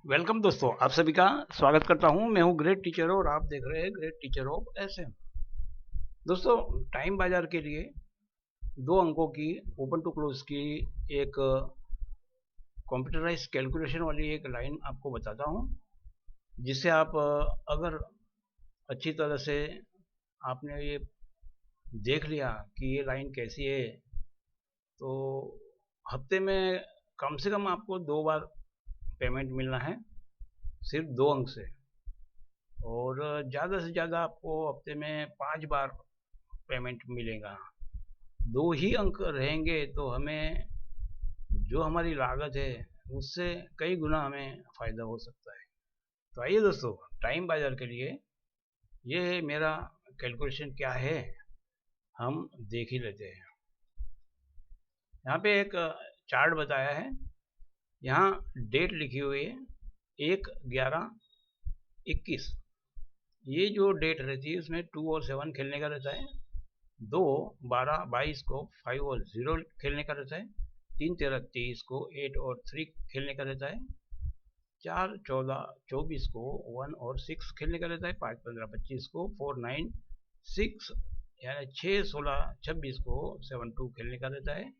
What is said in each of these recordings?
Welcome दोस्तों, आप सभी का स्वागत करता हूं। मैं हूं ग्रेट टीचर और आप देख रहे हैं ग्रेट टीचर ऑफ एसएम। दोस्तों, टाइम बाजार के लिए दो अंकों की ओपन टू क्लोज की एक कंप्यूटराइज कैलकुलेशन वाली एक लाइन आपको बताता हूं, जिससे आप अगर अच्छी तरह से आपने ये देख लिया कि ये लाइन कैसी है, तो हफ्ते में कम से कम आपको 2 बार पेमेंट मिलना है, सिर्फ 2 अंक से। और ज़्यादा से ज़्यादा आपको हफ्ते में 5 बार पेमेंट मिलेगा। 2 ही अंक रहेंगे तो हमें जो हमारी लागत है उससे कई गुना हमें फ़ायदा हो सकता है। तो आइए दोस्तों, टाइम बाजार के लिए ये मेरा कैलकुलेशन क्या है हम देख ही लेते हैं। यहाँ पे एक चार्ट बताया है, यहाँ डेट लिखी हुई है 1/11/21। ये जो डेट रहती है उसमें 2 और 7 खेलने का रहता है। 2, 12, 22 को 5 और 0 खेलने का रहता है। 3, 13, 23 को 8 और 3 खेलने का रहता है। 4, 14, 24 को 1 और 6 खेलने का रहता है। 5, 15, 25 को 4, 9, 6 यानी 6, 16, 26 को 7, 2 खेलने का रहता है।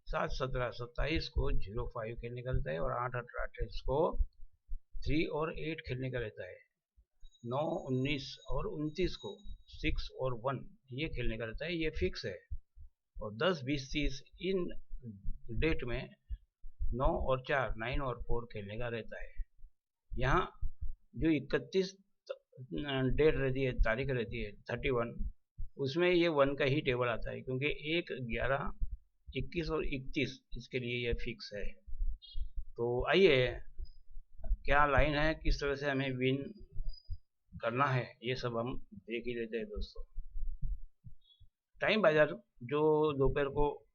7, 17, 27 को 0, 5 खेलने का रहता है। और 8, 18, 28 को 3 और 8 खेलने का रहता है। 9, 19 और 29 को 6 और 1 ये खेलने का रहता है, ये फिक्स है। और 10, 20, 30 इन डेट में 9 और 4, 9 और 4 खेलने का रहता है। यहाँ जो 31 डेट रहती है, तारीख रहती है 31, उसमें ये 1 का ही टेबल आता है, क्योंकि 1, 11, 21 और 31 इसके लिए ये फिक्स है। तो आइए, क्या लाइन है, किस तरह से हमें विन करना है, ये सब हम देख ही लेते हैं दोस्तों। टाइम बाजार जो दोपहर को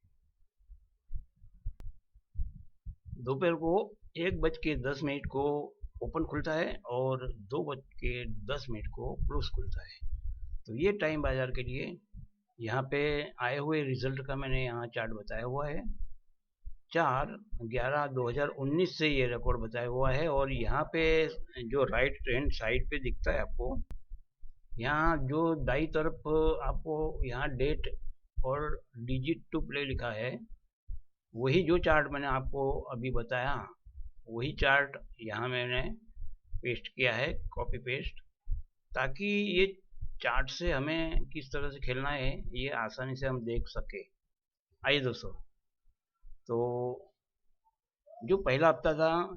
1:10 को ओपन खुलता है और 2:10 को क्लोज खुलता है। तो ये टाइम बाजार के लिए यहाँ पे आए हुए रिजल्ट का मैंने यहाँ चार्ट बताया हुआ है। 4/11/2019 से ये रिकॉर्ड बताया हुआ है। और यहाँ पे जो राइट हैंड साइड पे दिखता है आपको, यहाँ जो दाई तरफ आपको यहाँ डेट और डिजिट टू प्ले लिखा है, वही जो चार्ट मैंने आपको अभी बताया, वही चार्ट यहाँ मैंने पेस्ट किया है, कॉपी पेस्ट, ताकि ये चार्ट से हमें किस तरह से खेलना है ये आसानी से हम देख सके। आइए दोस्तों, तो जो पहला हफ्ता था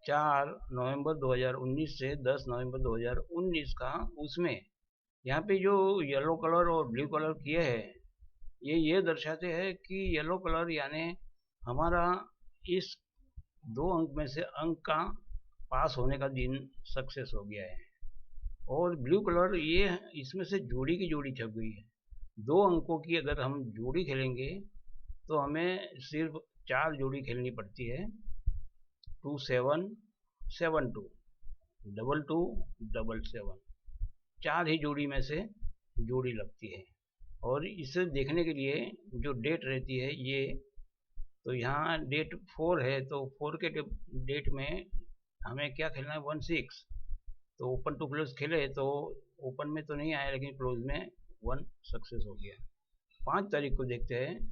4 नवंबर 2019 से 10 नवंबर 2019 का, उसमें यहाँ पे जो येलो कलर और ब्लू कलर किए हैं, ये दर्शाते हैं कि येलो कलर यानी हमारा इस 2 अंक में से अंक का पास होने का दिन सक्सेस हो गया है। और ब्लू कलर ये इसमें से जोड़ी की जोड़ी छप गई है। 2 अंकों की अगर हम जोड़ी खेलेंगे तो हमें सिर्फ 4 जोड़ी खेलनी पड़ती है। 2, 7, 7, 2, 2, 2, 7, 7, 4 ही जोड़ी में से जोड़ी लगती है। और इसे देखने के लिए जो डेट रहती है ये, तो यहाँ डेट 4 है, तो 4 के डेट में हमें क्या खेलना है, 1, 6। तो ओपन टू क्लोज खेले तो ओपन में तो नहीं आया, लेकिन क्लोज में 1 सक्सेस हो गया। 5 तारीख को देखते हैं,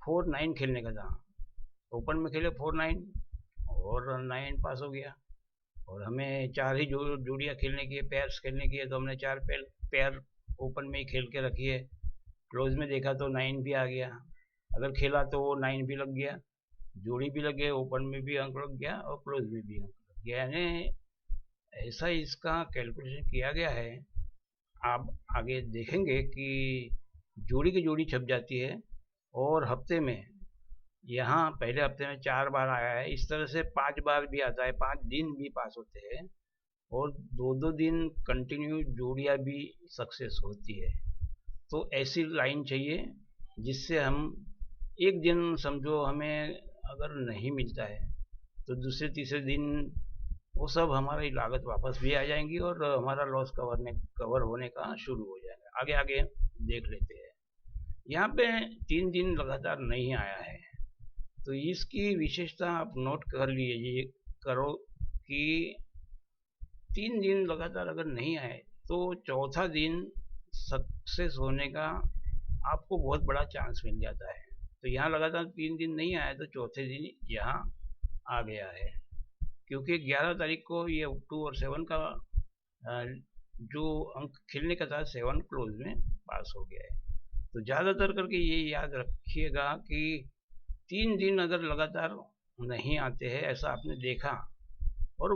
4, 9 खेलने का था। ओपन में खेले 4, 9 और 9 पास हो गया। और हमें 4 ही जोड़ियाँ खेलने की है, पेयर्स खेलने की है, तो हमने 4 पेयर ओपन में ही खेल के रखी है। क्लोज में देखा तो 9 भी आ गया। अगर खेला तो 9 भी लग गया, जोड़ी भी लग गया, ओपन में भी अंक लग गया और क्लोज में भी अंक लग गया। यानी ऐसा इसका कैलकुलेशन किया गया है। आप आगे देखेंगे कि जोड़ी की जोड़ी छप जाती है। और हफ्ते में यहाँ पहले हफ्ते में 4 बार आया है, इस तरह से 5 बार भी आता है, 5 दिन भी पास होते हैं। और 2-2 दिन कंटिन्यू जोड़ियाँ भी सक्सेस होती है। तो ऐसी लाइन चाहिए जिससे हम एक दिन समझो हमें अगर नहीं मिलता है, तो दूसरे तीसरे दिन वो सब हमारी लागत वापस भी आ जाएंगी और हमारा लॉस कवर होने का शुरू हो जाएगा। आगे आगे देख लेते हैं। यहाँ पे 3 दिन लगातार नहीं आया है, तो इसकी विशेषता आप नोट कर लीजिए, करो कि 3 दिन लगातार अगर नहीं आए तो चौथा दिन सक्सेस होने का आपको बहुत बड़ा चांस मिल जाता है। तो यहाँ लगातार 3 दिन नहीं आया तो चौथे दिन यहाँ आ गया है, क्योंकि 11 तारीख को ये 2 और 7 का जो अंक खेलने का था 7 क्लोज में पास हो गया है। तो ज़्यादातर करके ये याद रखिएगा कि 3 दिन अगर लगातार नहीं आते हैं, ऐसा आपने देखा, और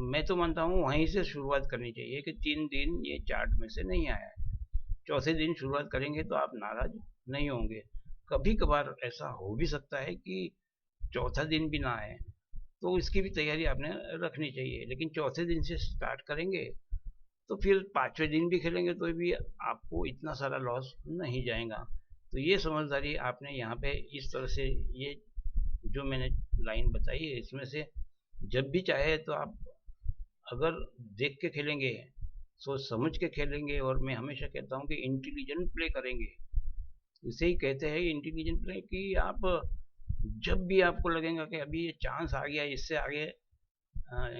मैं तो मानता हूँ वहीं से शुरुआत करनी चाहिए कि 3 दिन ये चार्ट में से नहीं आया है। चौथे दिन शुरुआत करेंगे तो आप नाराज नहीं होंगे। कभी कभार ऐसा हो भी सकता है कि चौथा दिन भी ना आए, तो इसकी भी तैयारी आपने रखनी चाहिए। लेकिन चौथे दिन से स्टार्ट करेंगे तो फिर 5वें दिन भी खेलेंगे तो भी आपको इतना सारा लॉस नहीं जाएगा। तो ये समझदारी आपने यहाँ पे इस तरह से, ये जो मैंने लाइन बताई है इसमें से जब भी चाहे तो आप अगर देख के खेलेंगे, सोच समझ के खेलेंगे, और मैं हमेशा कहता हूँ कि इंटेलिजेंट प्ले करेंगे। इसे ही कहते हैं इंटेलिजेंट प्ले, कि आप जब भी आपको लगेगा कि अभी ये चांस आ गया, इससे आगे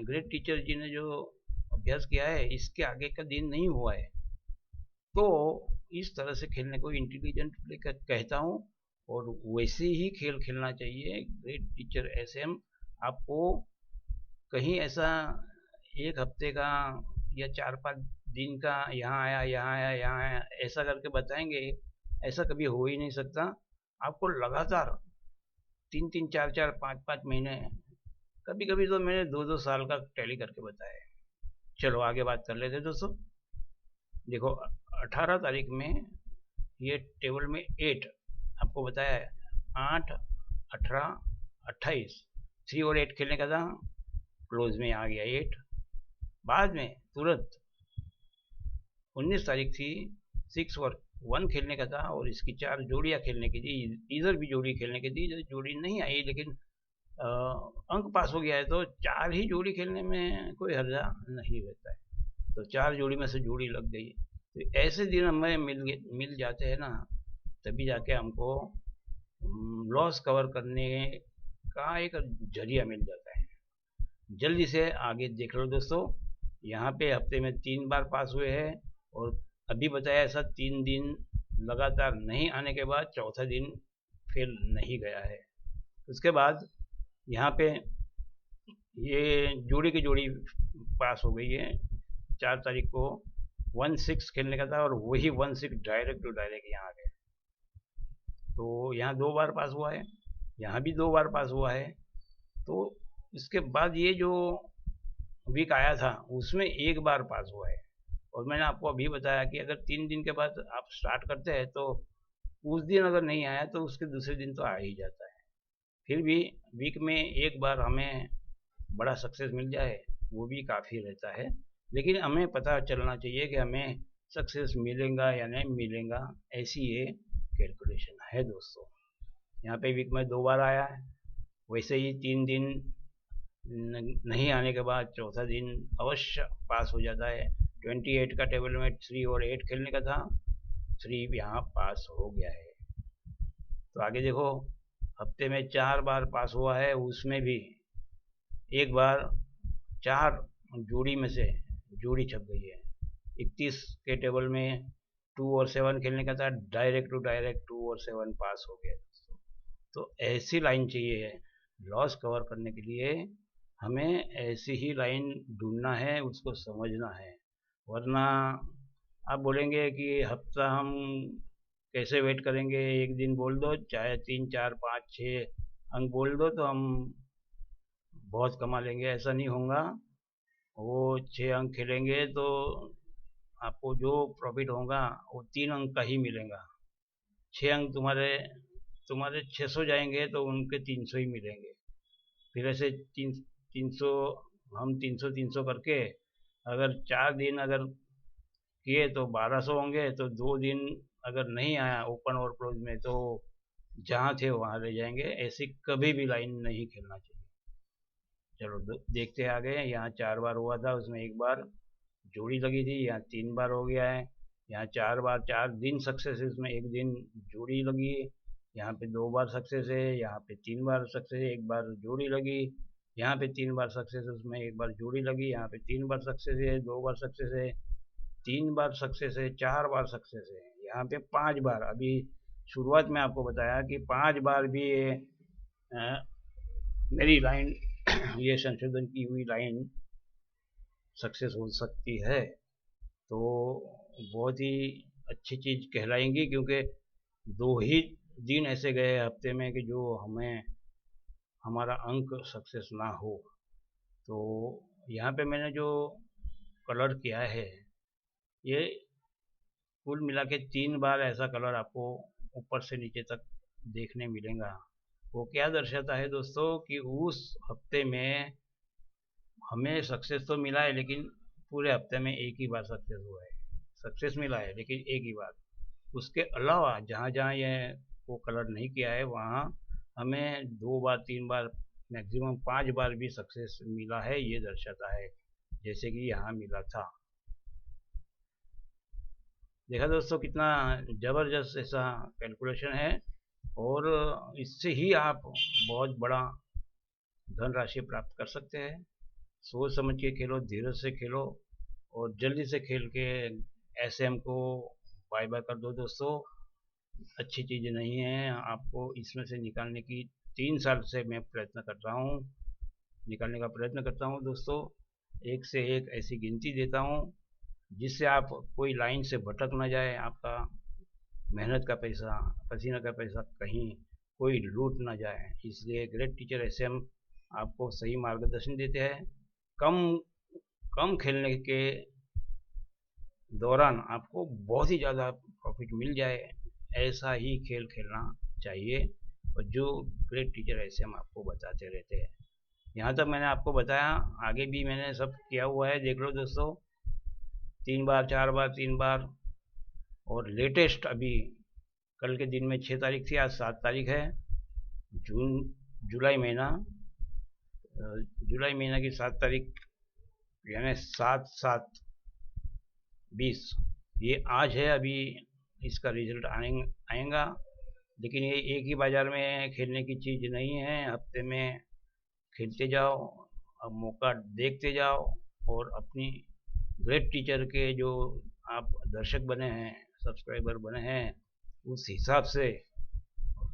ग्रेट टीचर जी ने जो अभ्यास किया है इसके आगे का दिन नहीं हुआ है, तो इस तरह से खेलने को इंटेलिजेंट प्ले कहता हूँ। और वैसे ही खेल खेलना चाहिए। ग्रेट टीचर एसएम आपको कहीं ऐसा 1 हफ्ते का या 4-5 दिन का यहाँ आया यहाँ आया यहाँ आया ऐसा करके बताएंगे, ऐसा कभी हो ही नहीं सकता। आपको लगातार 3-3, 4-4, 5-5 महीने, कभी कभी तो मैंने 2-2 साल का टैली करके बताया है। चलो आगे बात कर लेते दोस्तों। देखो 18 तारीख में ये टेबल में 8 आपको बताया है, 8, 18, 28, 3 और 8 खेलने का था, क्लोज में आ गया 8। बाद में तुरंत 19 तारीख थी, 6 और 1 खेलने का था, और इसकी 4 जोड़ियां खेलने की थी, इधर भी जोड़ी खेलने की थी, जोड़ी नहीं आई लेकिन अंक पास हो गया है, तो 4 ही जोड़ी खेलने में कोई हर्जा नहीं रहता है। तो 4 जोड़ी में से जोड़ी लग गई। तो ऐसे दिन हमें मिल जाते हैं ना, तभी जाके हमको लॉस कवर करने का एक जरिया मिल जाता है। जल्दी से आगे देख लो दोस्तों। यहाँ पे हफ्ते में 3 बार पास हुए हैं, और अभी बताया ऐसा 3 दिन लगातार नहीं आने के बाद चौथा दिन फेल नहीं गया है। उसके बाद यहाँ पे ये जोड़ी की जोड़ी पास हो गई है। 4 तारीख को 1-6 खेलने का था, और वही 1-6 डायरेक्ट टू डायरेक्ट यहाँ आ गया। तो यहाँ 2 बार पास हुआ है, यहाँ भी 2 बार पास हुआ है। तो इसके बाद ये जो वीक आया था उसमें 1 बार पास हुआ है। और मैंने आपको अभी बताया कि अगर 3 दिन के बाद आप स्टार्ट करते हैं तो उस दिन अगर नहीं आया तो उसके दूसरे दिन तो आ ही जाता है। फिर भी वीक में 1 बार हमें बड़ा सक्सेस मिल जाए वो भी काफ़ी रहता है। लेकिन हमें पता चलना चाहिए कि हमें सक्सेस मिलेगा या नहीं मिलेगा, ऐसी ये कैलकुलेशन है दोस्तों। यहाँ पे वीक में 2 बार आया है, वैसे ही 3 दिन नहीं आने के बाद चौथा दिन अवश्य पास हो जाता है। 28 का टेबल में 3 और 8 खेलने का था, 3 यहाँ पास हो गया है। तो आगे देखो, हफ्ते में 4 बार पास हुआ है, उसमें भी 1 बार 4 जोड़ी में से जोड़ी छप गई है। 31 के टेबल में 2 और 7 खेलने का था, डायरेक्ट टू डायरेक्ट 2 और 7 पास हो गया दोस्तों। तो ऐसी लाइन चाहिए लॉस कवर करने के लिए, हमें ऐसी ही लाइन ढूंढना है, उसको समझना है। वरना आप बोलेंगे कि हफ्ता हम कैसे वेट करेंगे, एक दिन बोल दो, चाहे 3, 4, 5, 6 अंक बोल दो तो हम बहुत कमा लेंगे, ऐसा नहीं होगा। वो 6 अंक खेलेंगे तो आपको जो प्रॉफिट होगा वो 3 अंक का ही मिलेगा। 6 अंक तुम्हारे 600 जाएंगे तो उनके 300 ही मिलेंगे। फिर ऐसे 300 हम 300 करके अगर 4 दिन अगर किए तो 1200 होंगे। तो 2 दिन अगर नहीं आया ओपन और क्लोज में तो जहाँ थे वहाँ रह जाएंगे। ऐसी कभी भी लाइन नहीं खेलना चाहिए। चलो देखते आगे। यहाँ 4 बार हुआ था, उसमें 1 बार जोड़ी लगी थी, यहाँ 3 बार हो गया है। यहाँ 4 बार 4 दिन सक्सेस है, उसमें 1 दिन जोड़ी लगी। यहाँ पे 2 बार सक्सेस है, यहाँ पे 3 बार सक्सेस है, 1 बार जोड़ी लगी। यहाँ पे 3 बार सक्सेस है, उसमें 1 बार जोड़ी लगी, यहाँ पे 3 बार सक्सेस है, 2 बार सक्सेस है, 3 बार सक्सेस है, 4 बार सक्सेस है, यहाँ पे 5 बार। अभी शुरुआत में आपको बताया कि 5 बार भी ये मेरी लाइन ये संशोधन की हुई लाइन सक्सेस हो सकती है, तो बहुत ही अच्छी चीज़ कहलाएंगी, क्योंकि 2 ही दिन ऐसे गए हफ्ते में कि जो हमें हमारा अंक सक्सेस ना हो। तो यहाँ पे मैंने जो कलर किया है, ये कुल मिला के 3 बार ऐसा कलर आपको ऊपर से नीचे तक देखने मिलेगा। वो क्या दर्शाता है दोस्तों कि उस हफ्ते में हमें सक्सेस तो मिला है, लेकिन पूरे हफ्ते में एक ही बार सक्सेस हुआ है, सक्सेस मिला है लेकिन एक ही बार। उसके अलावा जहाँ जहाँ ये वो कलर नहीं किया है, वहाँ हमें 2 बार 3 बार मैक्सिमम 5 बार भी सक्सेस मिला है, ये दर्शाता है, जैसे कि यहाँ मिला था। देखा दोस्तों कितना ज़बरदस्त ऐसा कैलकुलेशन है, और इससे ही आप बहुत बड़ा धनराशि प्राप्त कर सकते हैं। सोच समझ के खेलो, धीरज से खेलो, और जल्दी से खेल के एसएम को बाय बाय कर दो दोस्तों। अच्छी चीज़ नहीं है, आपको इसमें से निकालने की 3 साल से मैं प्रयत्न कर रहा हूँ, निकालने का प्रयत्न करता हूँ दोस्तों। एक से एक ऐसी गिनती देता हूँ जिससे आप कोई लाइन से भटक ना जाए, आपका मेहनत का पैसा, पसीना का पैसा कहीं कोई लूट ना जाए। इसलिए ग्रेट टीचर एसएम आपको सही मार्गदर्शन देते हैं। कम कम खेलने के दौरान आपको बहुत ही ज़्यादा प्रॉफिट मिल जाए, ऐसा ही खेल खेलना चाहिए, और जो ग्रेट टीचर एसएम आपको बताते रहते हैं। यहाँ तक मैंने आपको बताया, आगे भी मैंने सब किया हुआ है, देख लो दोस्तों। 3 बार 4 बार 3 बार, और लेटेस्ट अभी कल के दिन में 6 तारीख थी, आज 7 तारीख है, जुलाई महीना, जुलाई महीना की 7 तारीख, यानी 7/7/20, ये आज है। अभी इसका रिजल्ट आएगा, लेकिन ये एक ही बाजार में खेलने की चीज़ नहीं है। हफ्ते में खेलते जाओ, अब मौका देखते जाओ, और अपनी ग्रेट टीचर के जो आप दर्शक बने हैं, सब्सक्राइबर बने हैं, उस हिसाब से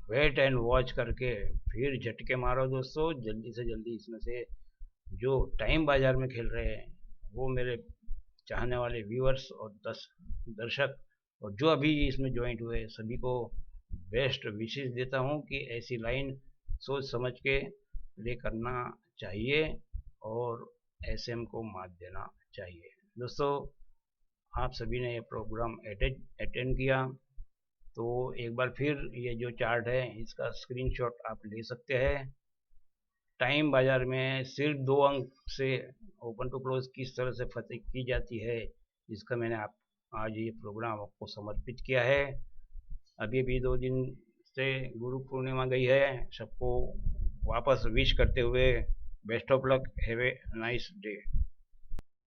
वेट एंड वॉच करके फिर झटके मारो दोस्तों, जल्दी से जल्दी इसमें से जो टाइम बाजार में खेल रहे हैं, वो मेरे चाहने वाले व्यूअर्स और दर्शक, और जो अभी इसमें ज्वाइंट हुए, सभी को बेस्ट विशेष देता हूँ कि ऐसी लाइन सोच समझ के प्ले करना चाहिए, और एसएम को मात देना चाहिए। दोस्तों, आप सभी ने ये प्रोग्राम अटेंड किया, तो एक बार फिर ये जो चार्ट है इसका स्क्रीनशॉट आप ले सकते हैं। टाइम बाजार में सिर्फ 2 अंक से ओपन टू क्लोज किस तरह से फतेह की जाती है, इसका मैंने आज ये प्रोग्राम आपको समर्पित किया है। अभी भी 2 दिन से गुरु पूर्णिमा गई है, सबको वापस विश करते हुए best of luck, have a nice day.